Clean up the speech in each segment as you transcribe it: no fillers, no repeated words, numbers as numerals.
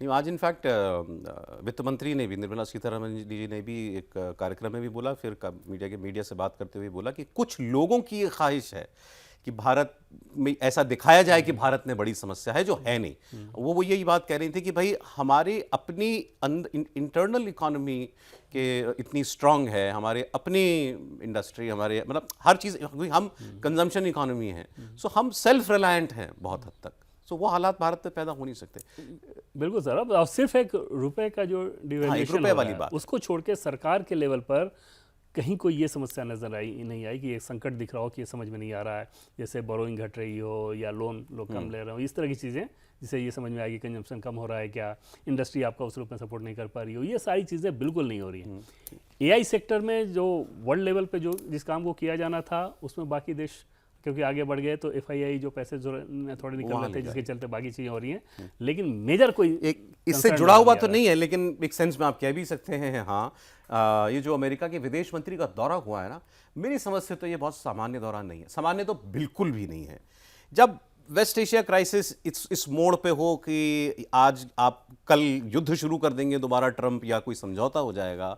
नहीं, आज इनफैक्ट वित्त मंत्री ने भी, निर्मला सीतारमण जी ने भी एक कार्यक्रम में भी बोला, फिर मीडिया से बात करते हुए बोला कि कुछ लोगों की ये ख्वाहिश है कि भारत में ऐसा दिखाया जाए कि भारत में बड़ी समस्या है, जो है नहीं। वो यही बात कह रही थी कि भाई हमारी अपनी इंटरनल इकोनॉमी के इतनी स्ट्रांग है, हमारे अपनी इंडस्ट्री, हमारे मतलब हर चीज़, हम कंजम्पशन इकोनॉमी है, सो हम सेल्फ रिलायंट हैं बहुत हद तक। सो वो हालात भारत में पैदा हो नहीं सकते। बिल्कुल सर। अब सिर्फ एक रुपए का जो डिवेल्यूएशन रुपए वाली बात, उसको छोड़ के सरकार के लेवल पर कहीं कोई ये समस्या नजर नहीं आई कि ये संकट दिख रहा हो कि ये समझ में नहीं आ रहा है, जैसे बोरोइंग घट रही हो या लोन लोग कम ले रहे हो, इस तरह की चीज़ें जिससे ये समझ में आएगी कंजम्पशन कम हो रहा है क्या, इंडस्ट्री आपका उस रूप में सपोर्ट नहीं कर पा रही हो, ये सारी चीज़ें बिल्कुल नहीं हो रही हैं। एआई सेक्टर में जो वर्ल्ड लेवल पे जो जिस काम को किया जाना था उसमें बाकी देश क्योंकि आगे बढ़ गए तो एफआईआई जो पैसे थोड़े निकल रहे थे जिसके चलते बाकी चीज़ें हो रही हैं, लेकिन मेजर कोई एक इससे जुड़ा हुआ तो नहीं है, लेकिन एक सेंस में आप कह भी सकते हैं। हाँ, ये जो अमेरिका के विदेश मंत्री का दौरा हुआ है ना, मेरी समझ से तो ये बहुत सामान्य दौरा नहीं है, सामान्य तो बिल्कुल भी नहीं है। जब वेस्ट एशिया क्राइसिस इस मोड़ पे हो कि आज आप कल युद्ध शुरू कर देंगे दोबारा ट्रंप, या कोई समझौता हो जाएगा,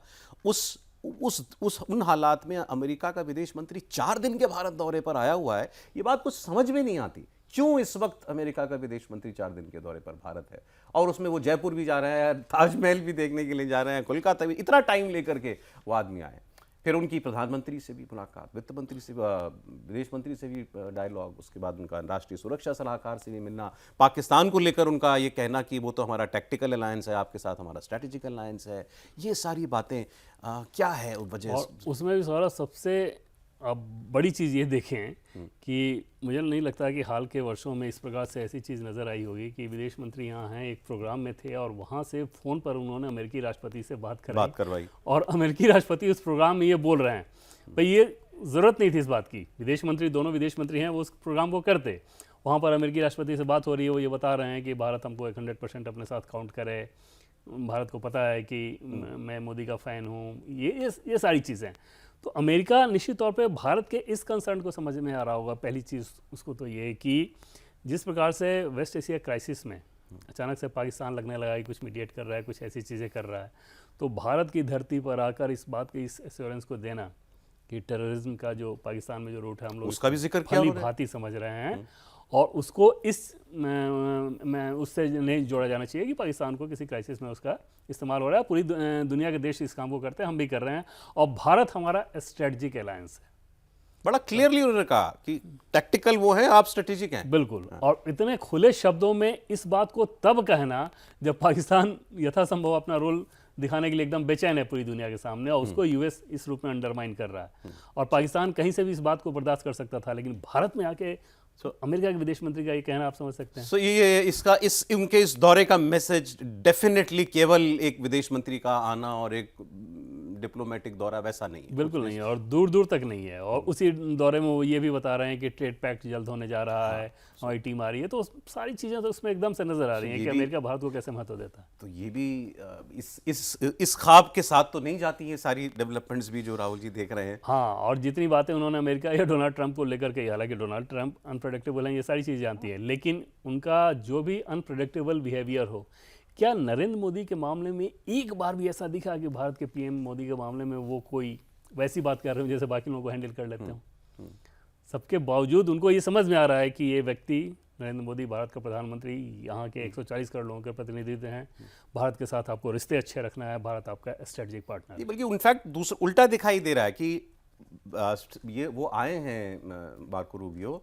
उन हालात में अमेरिका का विदेश मंत्री 4 दिन के भारत दौरे पर आया हुआ है। ये बात कुछ समझ में नहीं आती, क्यों इस वक्त अमेरिका का विदेश मंत्री 4 दिन के दौरे पर भारत है, और उसमें वो जयपुर भी जा रहे हैं, ताजमहल भी देखने के लिए जा रहे हैं, कोलकाता भी, इतना टाइम लेकर के वो आदमी आए। फिर उनकी प्रधानमंत्री से भी मुलाकात, वित्त मंत्री से, विदेश मंत्री से भी डायलॉग, उसके बाद उनका राष्ट्रीय सुरक्षा सलाहकार से भी मिलना, पाकिस्तान को लेकर उनका ये कहना कि वो तो हमारा टैक्टिकल अलायंस है, आपके साथ हमारा स्ट्रैटेजिक अलायंस है। ये सारी बातें क्या है वजह? और उसमें भी सारा सबसे अब बड़ी चीज़ ये देखें कि मुझे नहीं लगता कि हाल के वर्षों में इस प्रकार से ऐसी चीज़ नज़र आई होगी कि विदेश मंत्री यहाँ हैं, एक प्रोग्राम में थे और वहाँ से फ़ोन पर उन्होंने अमेरिकी राष्ट्रपति से बात करवाई और अमेरिकी राष्ट्रपति उस प्रोग्राम में ये बोल रहे हैं, भाई ये ज़रूरत नहीं थी इस बात की, विदेश मंत्री दोनों विदेश मंत्री हैं, वो उस प्रोग्राम को करते। वहाँ पर अमेरिकी राष्ट्रपति से बात हो रही है, वो ये बता रहे हैं कि भारत हमको 100% अपने साथ काउंट करे, भारत को पता है कि मैं मोदी का फ़ैन हूँ, ये सारी चीज़ें। तो अमेरिका निश्चित तौर पे भारत के इस कंसर्न को समझ में आ रहा होगा। पहली चीज़ उसको तो ये कि जिस प्रकार से वेस्ट एशिया क्राइसिस में अचानक से पाकिस्तान लगने लगा कि कुछ मीडिएट कर रहा है, कुछ ऐसी चीज़ें कर रहा है, तो भारत की धरती पर आकर इस बात की इस एश्योरेंस को देना कि टेररिज्म का जो पाकिस्तान में जो रूट है हम लोग उसका भी जिक्र किया, भली भांति समझ रहे हैं, और उसको उससे नहीं जोड़ा जाना चाहिए कि पाकिस्तान को किसी क्राइसिस में उसका इस्तेमाल हो रहा है। पूरी दुनिया के देश इस काम को करते हैं, हम भी कर रहे हैं, और भारत हमारा स्ट्रेटजिक अलायंस है। बड़ा क्लियरली उन्होंने कहा कि टैक्टिकल वो है, आप स्ट्रेटेजिक हैं। बिल्कुल। और इतने खुले शब्दों में इस बात को तब कहना जब पाकिस्तान यथासंभव अपना रोल दिखाने के लिए एकदम बेचैन है पूरी दुनिया के सामने, और उसको यूएस इस रूप में अंडरमाइन कर रहा है, और पाकिस्तान कहीं से भी इस बात को बर्दाश्त कर सकता था, लेकिन भारत में आके अमेरिका के विदेश मंत्री का ये कहना आप समझ सकते हैं। ये उनके इस दौरे का मैसेज डेफिनेटली केवल एक विदेश मंत्री का आना और एक डिप्लोमेटिक दौरा वैसा नहीं है, बिल्कुल नहीं है, और दूर दूर तक नहीं है। और उसी दौरे में वो ये भी बता रहे हैं कि ट्रेड पैक्ट जल्द होने जा रहा है, हमारी टीम आ रही है, तो सारी चीज़ें तो उसमें एकदम से नजर आ रही हैं कि अमेरिका भारत को कैसे महत्व देता है। तो ये भी इस ख्वाब के साथ तो नहीं जाती है सारी डेवलपमेंट्स भी जो राहुल जी देख रहे हैं। हाँ, और जितनी बातें उन्होंने अमेरिका या डोनाल्ड ट्रंप को लेकर के, हालांकि डोनाल्ड ट्रंप अनप्रेडिक्टेबल हैं, ये सारी चीज़ जानती है, लेकिन उनका जो भी अनप्रेडिक्टेबल बिहेवियर हो, क्या नरेंद्र मोदी के मामले में एक बार भी ऐसा दिखा कि भारत के पीएम मोदी के मामले में वो कोई वैसी बात कर रहे हो जैसे बाकी लोगों को हैंडल कर लेते हो? सबके बावजूद उनको ये समझ में आ रहा है कि ये व्यक्ति नरेंद्र मोदी भारत का प्रधानमंत्री, यहाँ के 140 करोड़ लोगों के प्रतिनिधित्व हैं, भारत के साथ आपको रिश्ते अच्छे रखना है, भारत आपका स्ट्रेटेजिक पार्टनर है। बल्कि इनफैक्ट दूसरा उल्टा दिखाई दे रहा है कि ये वो आए हैं मार्को रूबियो,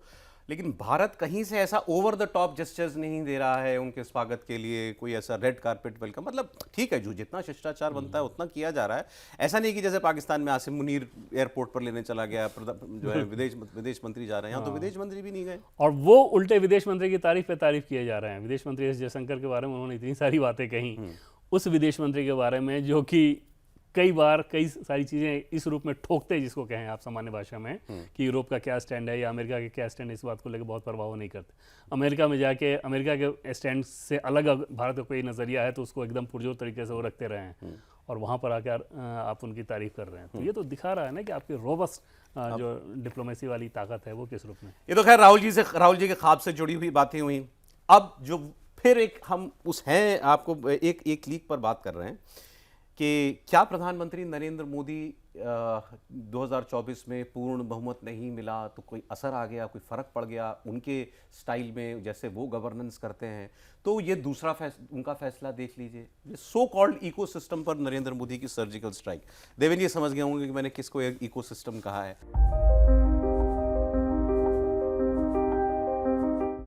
लेकिन भारत कहीं से ऐसा ओवर द टॉप जेस्चर्स नहीं दे रहा है उनके स्वागत के लिए, कोई ऐसा रेड कारपेट वेलकम, मतलब ठीक है जो जितना शिष्टाचार बनता है उतना किया जा रहा है। ऐसा नहीं कि जैसे पाकिस्तान में आसिम मुनीर एयरपोर्ट पर लेने चला गया, जो है विदेश मंत्री जा रहे हैं, यहाँ तो विदेश मंत्री भी नहीं गए, और वो उल्टे विदेश मंत्री की तारीफ पे तारीफ किए जा रहे हैं। विदेश मंत्री एस जयशंकर के बारे में उन्होंने इतनी सारी बातें कही, उस विदेश मंत्री के बारे में जो कि कई बार कई सारी चीज़ें इस रूप में ठोकते हैं, जिसको कहें आप सामान्य भाषा में, कि यूरोप का क्या स्टैंड है या अमेरिका के क्या स्टैंड है, इस बात को लेकर बहुत परवाह नहीं करते। अमेरिका में जाके अमेरिका के स्टैंड से अलग भारत का कोई नज़रिया है तो उसको एकदम पुरजोर तरीके से वो रखते रहे हैं, और वहाँ पर आकर आप उनकी तारीफ कर रहे हैं। तो ये तो दिखा रहा है ना कि आपकी रोबस्ट जो डिप्लोमेसी वाली ताकत है वो किस रूप में। ये तो खैर राहुल जी के ख्वाब से जुड़ी हुई बातें हुई। अब जो फिर एक हम उस हैं आपको एक लीक पर बात कर रहे हैं कि क्या प्रधानमंत्री नरेंद्र मोदी 2024 में पूर्ण बहुमत नहीं मिला तो कोई असर आ गया, कोई फर्क पड़ गया उनके स्टाइल में, जैसे वो गवर्नेंस करते हैं, तो ये दूसरा उनका फैसला देख लीजिए। ये सो कॉल्ड इकोसिस्टम पर नरेंद्र मोदी की सर्जिकल स्ट्राइक। देवेंद्र ये समझ गए होंगे कि मैंने किसको एक इकोसिस्टम कहा है।